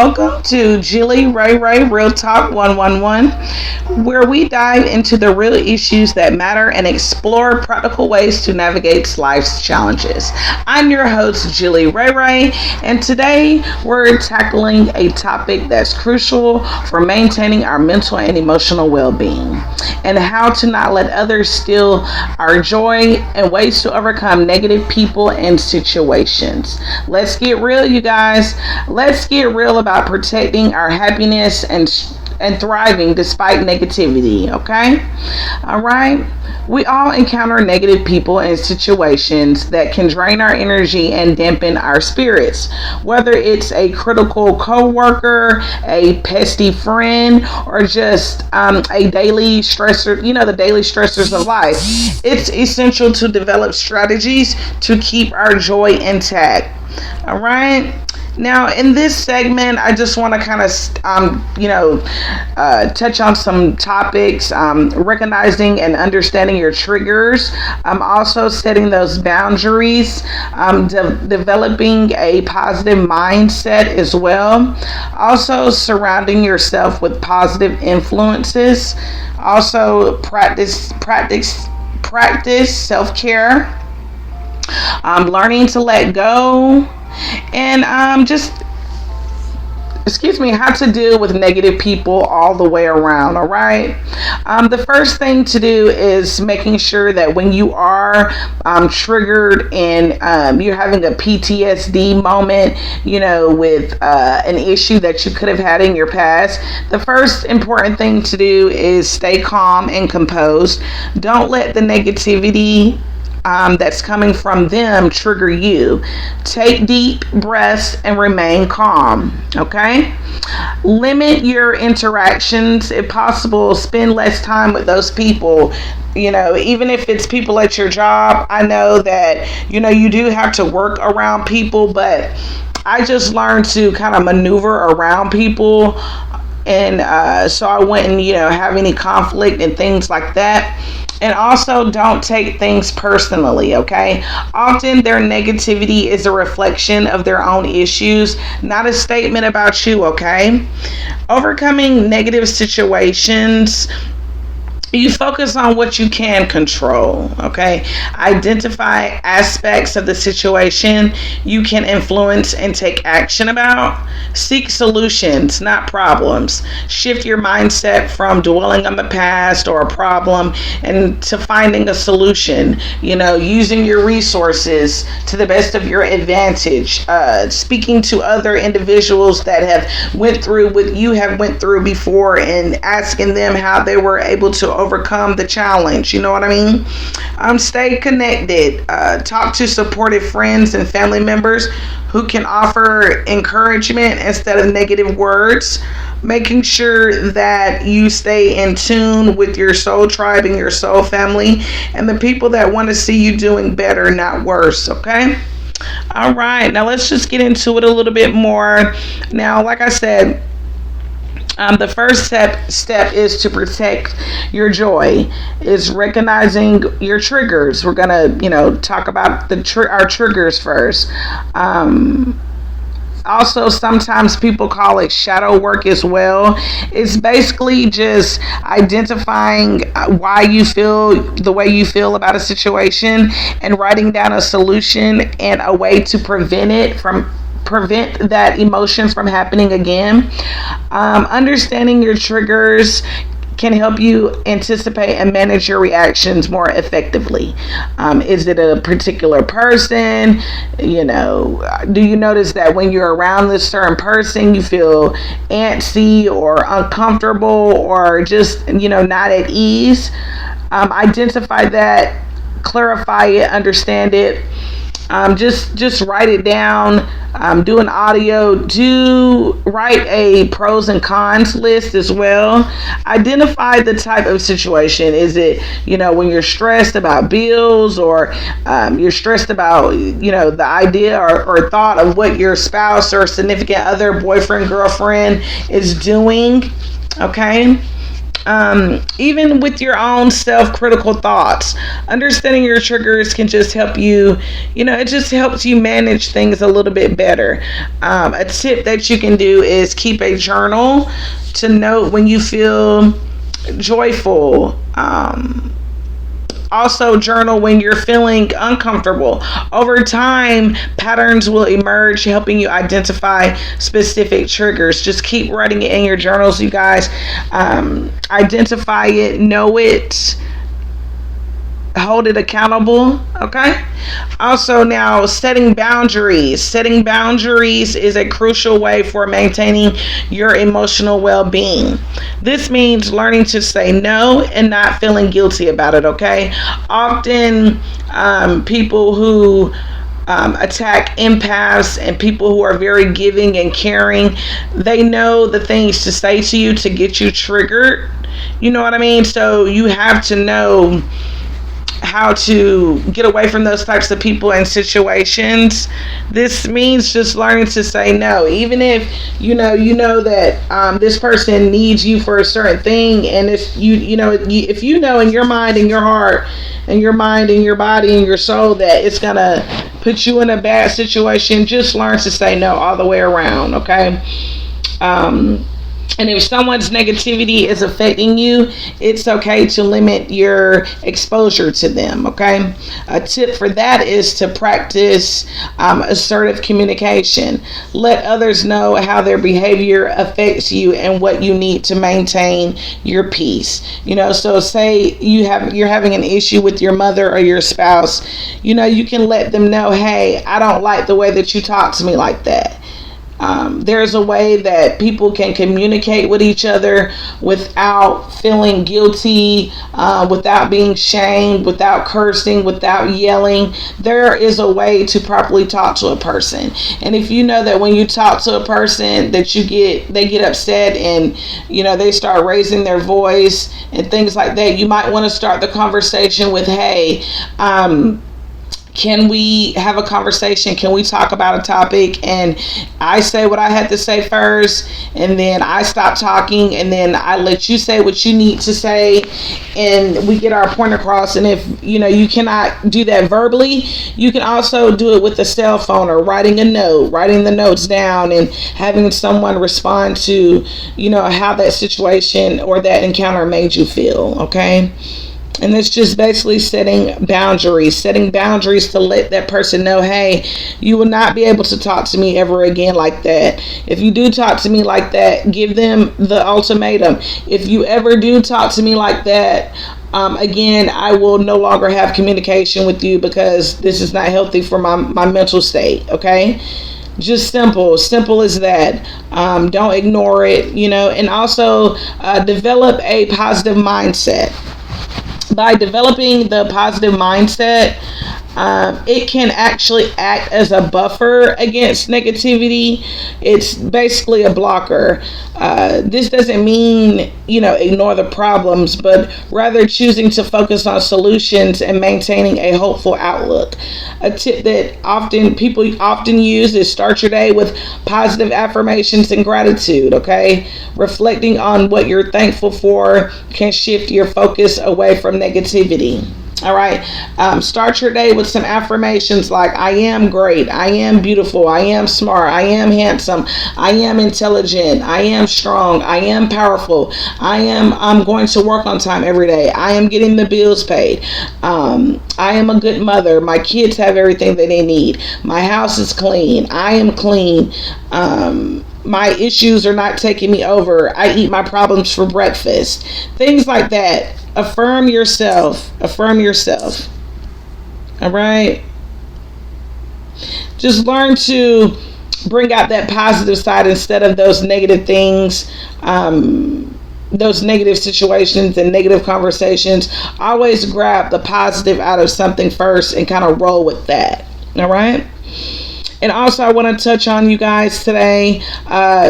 welcome to Jilly Real Talk 111, where we dive into the real issues that matter and explore practical ways to navigate life's challenges. I'm your host, Jilly and today we're tackling a topic that's crucial for maintaining our mental and emotional well-being, and how to not let others steal our joy and ways to overcome negative people and situations. Let's get real, you guys. Let's get real about protecting our happiness and thriving despite negativity, okay? All right. We all encounter negative people and situations that can drain our energy and dampen our spirits. Whether it's a critical coworker, a pesky friend, or just a daily stressor, the daily stressors of life, it's essential to develop strategies to keep our joy intact. All right. Now, in this segment, I just want to kind of, touch on some topics, recognizing and understanding your triggers, also setting those boundaries, developing a positive mindset as well, also surrounding yourself with positive influences, also practice self-care, learning to let go, and how to deal with negative people all the way around. All right. The first thing to do is making sure that when you are triggered and you're having a PTSD moment, with an issue that you could have had in your past, the first important thing to do is stay calm and composed. Don't let the negativity that's coming from them trigger you. Take deep breaths and remain calm. Okay? Limit your interactions if possible. Spend less time with those people. Even if it's people at your job, I know that you do have to work around people, but I just learned to kind of maneuver around people, and so I wouldn't have any conflict and things like that. And also, don't take things personally, okay? Often their negativity is a reflection of their own issues, not a statement about you, okay? Overcoming negative situations, you focus on what you can control, okay? Identify aspects of the situation you can influence and take action about. Seek solutions, not problems. Shift your mindset from dwelling on the past or a problem and to finding a solution, using your resources to the best of your advantage. Speaking to other individuals that have went through what you have went through before and asking them how they were able to overcome the challenge. You know what I mean? Stay connected. Talk to supportive friends and family members who can offer encouragement instead of negative words. Making sure that you stay in tune with your soul tribe and your soul family and the people that want to see you doing better, not worse. Okay? All right. Now let's just get into it a little bit more. Now, like I said, the first step is to protect your joy, is recognizing your triggers. We're gonna, talk about our triggers first. Also, sometimes people call it shadow work as well. It's basically just identifying why you feel the way you feel about a situation and writing down a solution and a way to prevent that emotion from happening again. Understanding your triggers can help you anticipate and manage your reactions more effectively. Is it a particular person? Do you notice that when you're around this certain person, you feel antsy or uncomfortable or just, not at ease? Identify that, clarify it, understand it. Just write it down. Do an audio. Write a pros and cons list as well. Identify the type of situation. Is it, when you're stressed about bills, or you're stressed about, the idea or thought of what your spouse or significant other, boyfriend, girlfriend is doing. Okay. Even with your own self-critical thoughts, understanding your triggers can just help you, it just helps you manage things a little bit better. A tip that you can do is keep a journal to note when you feel joyful. Also, journal when you're feeling uncomfortable. Over time, patterns will emerge, helping you identify specific triggers. Just keep writing it in your journals, you guys. Identify it, know it, hold it accountable. Okay. Also, now, setting boundaries. Setting boundaries is a crucial way for maintaining your emotional well-being. This means learning to say no and not feeling guilty about it. Okay. Often people who attack empaths and people who are very giving and caring, they know the things to say to you to get you triggered. You know what I mean? So you have to know how to get away from those types of people and situations. This means just learning to say no, even if you know that this person needs you for a certain thing, and if if you know in your mind and your heart and your mind and your body and your soul that it's gonna put you in a bad situation, just learn to say no all the way around. Okay. And if someone's negativity is affecting you, it's okay to limit your exposure to them. Okay. A tip for that is to practice assertive communication. Let others know how their behavior affects you and what you need to maintain your peace. So say you're having an issue with your mother or your spouse. You can let them know, hey, I don't like the way that you talk to me like that. There's a way that people can communicate with each other without feeling guilty, without being shamed, without cursing, without yelling. There is a way to properly talk to a person. And if you know that when you talk to a person that they get upset and they start raising their voice and things like that, you might want to start the conversation with, hey, can we have a conversation? Can we talk about a topic? And I say what I had to say first, and then I stop talking, and then I let you say what you need to say, and we get our point across. And if you cannot do that verbally, you can also do it with a cell phone or writing the notes down and having someone respond to how that situation or that encounter made you feel. Okay. And it's just basically setting boundaries to let that person know, hey, you will not be able to talk to me ever again like that. If you do talk to me like that, give them the ultimatum. If you ever do talk to me like that, again, I will no longer have communication with you because this is not healthy for my mental state. Okay. Just simple as that. Don't ignore it, and also develop a positive mindset. By developing the positive mindset, it can actually act as a buffer against negativity. It's basically a blocker. This doesn't mean, ignore the problems, but rather choosing to focus on solutions and maintaining a hopeful outlook. A tip that people often use is start your day with positive affirmations and gratitude. Okay. Reflecting on what you're thankful for can shift your focus away from negativity. All right. Start your day with some affirmations like, I am great. I am beautiful. I am smart. I am handsome. I am intelligent. I am strong. I am powerful. I'm going to work on time every day. I am getting the bills paid. I am a good mother. My kids have everything that they need. My house is clean. I am clean. My issues are not taking me over. I eat my problems for breakfast. Things like that. Affirm yourself. All right. Just learn to bring out that positive side instead of those negative things, those negative situations and negative conversations. Always grab the positive out of something first and kind of roll with that. All right. And also, I want to touch on, you guys, today,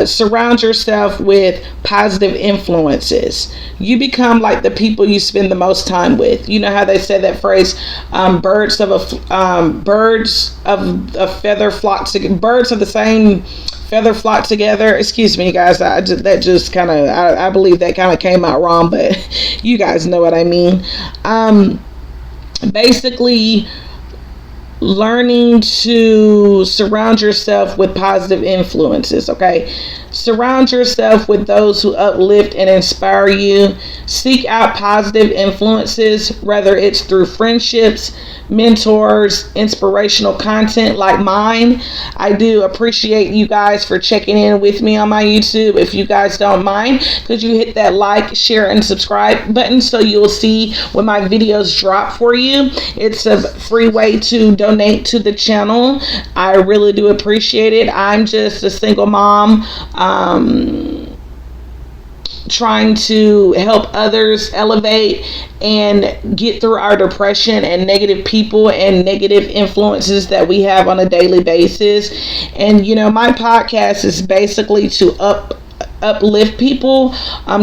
surround yourself with positive influences. You become like the people you spend the most time with. You know how they say that phrase, birds of a feather flock together. Birds of the same feather flock together. Excuse me, guys. I believe that kind of came out wrong, but you guys know what I mean. Basically, learning to surround yourself with positive influences, okay? Surround yourself with those who uplift and inspire you. Seek out positive influences, whether it's through friendships, mentors, inspirational content like mine. I do appreciate you guys for checking in with me on my YouTube. If you guys don't mind, could you hit that like, share, and subscribe button so you'll see when my videos drop for you. It's a free way to donate to the channel. I really do appreciate it. I'm just a single mom trying to help others elevate and get through our depression and negative people and negative influences that we have on a daily basis. And my podcast is basically to uplift people,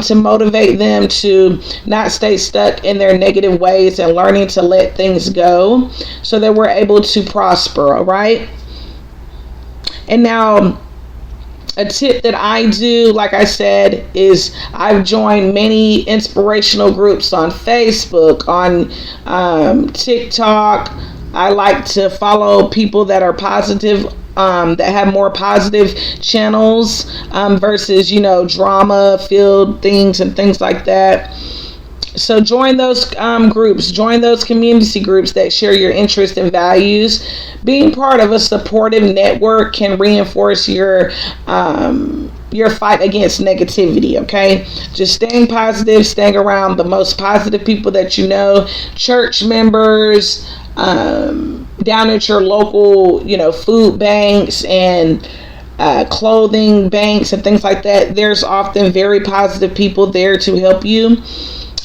to motivate them to not stay stuck in their negative ways and learning to let things go so that we're able to prosper. All right. And now, a tip that I do, like I said, is I've joined many inspirational groups on Facebook, on TikTok. I like to follow people that are positive, that have more positive channels versus, drama-filled things and things like that. So join those groups, join those community groups that share your interests and values. Being part of a supportive network can reinforce your fight against negativity, okay? Just staying positive, staying around the most positive people that you know, church members, down at your local, food banks and clothing banks and things like that. There's often very positive people there to help you.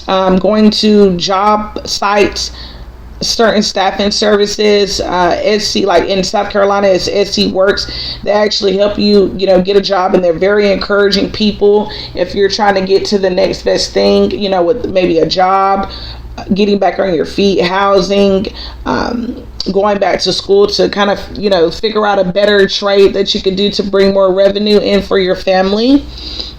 Going to job sites, certain staffing services, SC, like in South Carolina, it's SC Works. They actually help you, get a job, and they're very encouraging people if you're trying to get to the next best thing, with maybe a job, getting back on your feet, housing, going back to school to kind of, figure out a better trade that you could do to bring more revenue in for your family.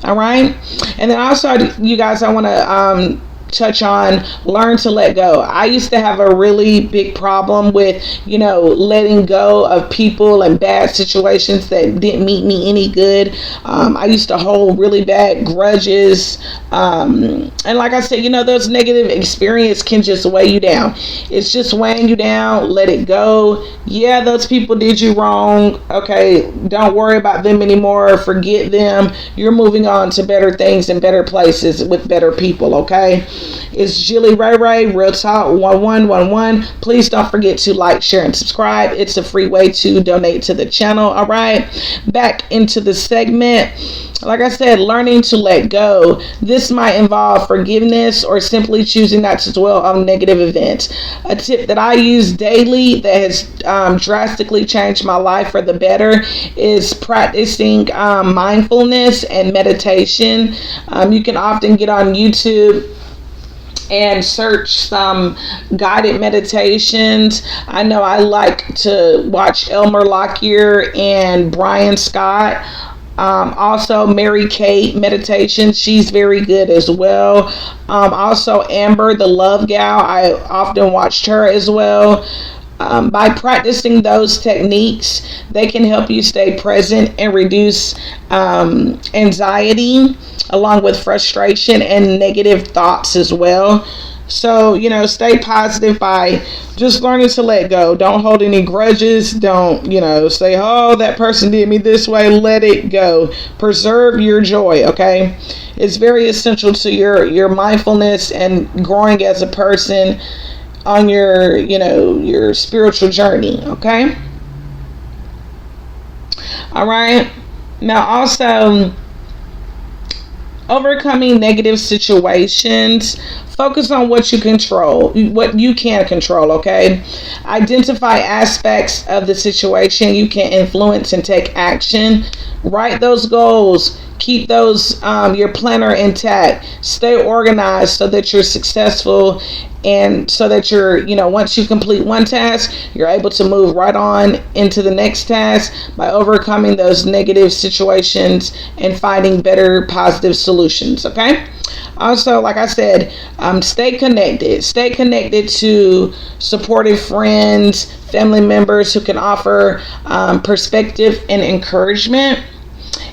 All right. And then also, you guys, I want to touch on learn to let go. I used to have a really big problem with, letting go of people and bad situations that didn't meet me any good. I used to hold really bad grudges. And like I said, those negative experiences can just weigh you down. It's just weighing you down. Let it go. Yeah, those people did you wrong. Okay, don't worry about them anymore. Forget them. You're moving on to better things and better places with better people, okay? It's Jilly Ray, Real Talk 1111. Please don't forget to like, share, and subscribe. It's a free way to donate to the channel. All right, back into the segment. Like I said, learning to let go. This might involve forgiveness or simply choosing not to dwell on negative events. A tip that I use daily that has drastically changed my life for the better is practicing mindfulness and meditation. You can often get on YouTube and search some guided meditations. I know I like to watch Elmer Lockyer and Brian Scott. Also Mary Kate meditation, she's very good as well. Also Amber, the love gal, I often watched her as well. By practicing those techniques, they can help you stay present and reduce anxiety, along with frustration and negative thoughts as well. So, stay positive by just learning to let go. Don't hold any grudges. Don't, say, oh, that person did me this way. Let it go. Preserve your joy, okay? It's very essential to your mindfulness and growing as a person on your spiritual journey, okay? All right. Now, also, overcoming negative situations. Focus on what you can control, okay? Identify aspects of the situation you can influence and take action. Write those goals. Keep those your planner intact. Stay organized so that you're successful, and so that you're, once you complete one task, you're able to move right on into the next task by overcoming those negative situations and finding better positive solutions. Okay. Also, like I said, stay connected. Stay connected to supportive friends, family members who can offer perspective and encouragement.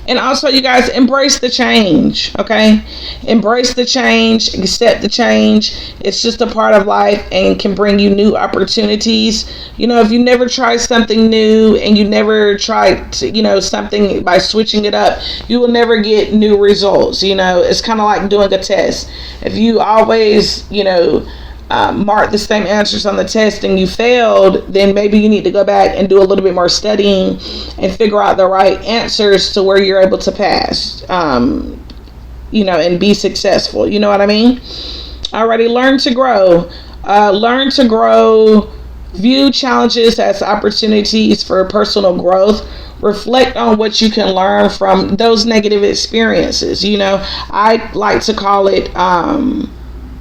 And also, you guys, embrace the change, okay? Embrace the change, accept the change. It's just a part of life and can bring you new opportunities. If you never try something new and you never try something by switching it up, you will never get new results. It's kind of like doing a test. If you always, mark the same answers on the test and you failed, then maybe you need to go back and do a little bit more studying and figure out the right answers to where you're able to pass, and be successful. You know what I mean? Alrighty, learn to grow. Learn to grow. View challenges as opportunities for personal growth. Reflect on what you can learn from those negative experiences. I like to call it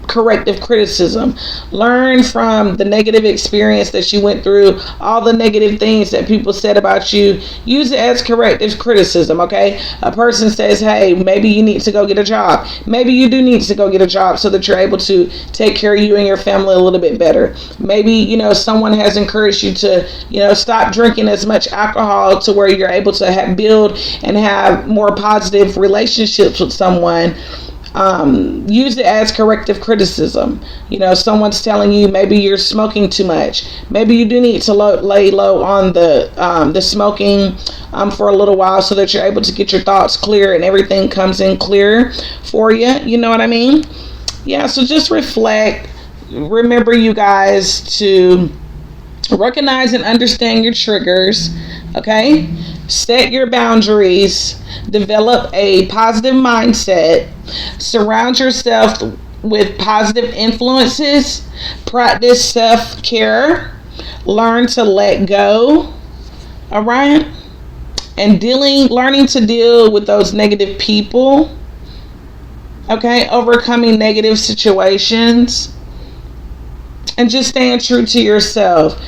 corrective criticism. Learn from the negative experience that you went through, all the negative things that people said about you. Use it as corrective criticism. Okay, a person says, hey, maybe you need to go get a job. Maybe you do need to go get a job so that you're able to take care of you and your family a little bit better. Maybe someone has encouraged you to stop drinking as much alcohol to where you're able to build and have more positive relationships with someone. Use it as corrective criticism. Someone's telling you maybe you're smoking too much. Maybe you do need to lay low on the smoking for a little while so that you're able to get your thoughts clear and everything comes in clear for you. You know what I mean? Yeah, so just reflect. Remember, you guys, to recognize and understand your triggers. Okay? Set your boundaries. Develop a positive mindset. Surround yourself with positive influences. Practice self-care. Learn to let go. All right? And learning to deal with those negative people. Okay? Overcoming negative situations. And just staying true to yourself.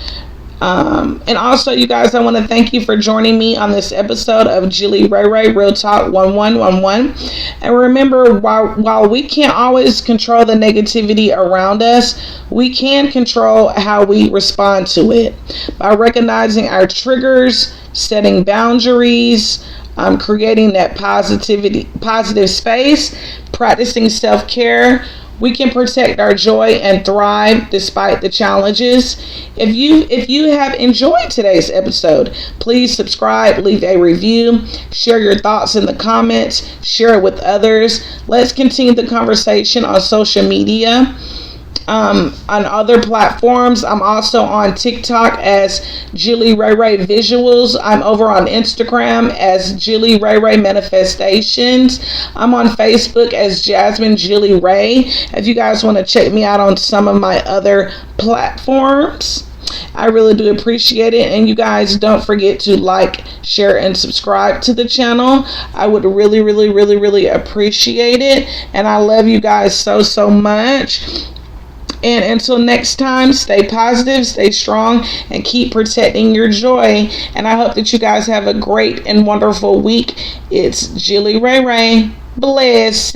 And also, you guys, I want to thank you for joining me on this episode of Jilly Ray Real Talk 1111. And remember, while we can't always control the negativity around us, we can control how we respond to it by recognizing our triggers, setting boundaries, creating that positive space, practicing self-care. We can protect our joy and thrive despite the challenges. If you have enjoyed today's episode, please subscribe, leave a review, share your thoughts in the comments, share it with others. Let's continue the conversation on social media. On other platforms, I'm also on TikTok as Jilly Ray Visuals. I'm over on Instagram as Jilly Ray Manifestations. I'm on Facebook as Jasmine Jilly Ray. If you guys want to check me out on some of my other platforms, I really do appreciate it. And you guys don't forget to like, share, and subscribe to the channel. I would really appreciate it. And I love you guys so much. And until next time, stay positive, stay strong, and keep protecting your joy. And I hope that you guys have a great and wonderful week. It's Jilly Ray. Blessed.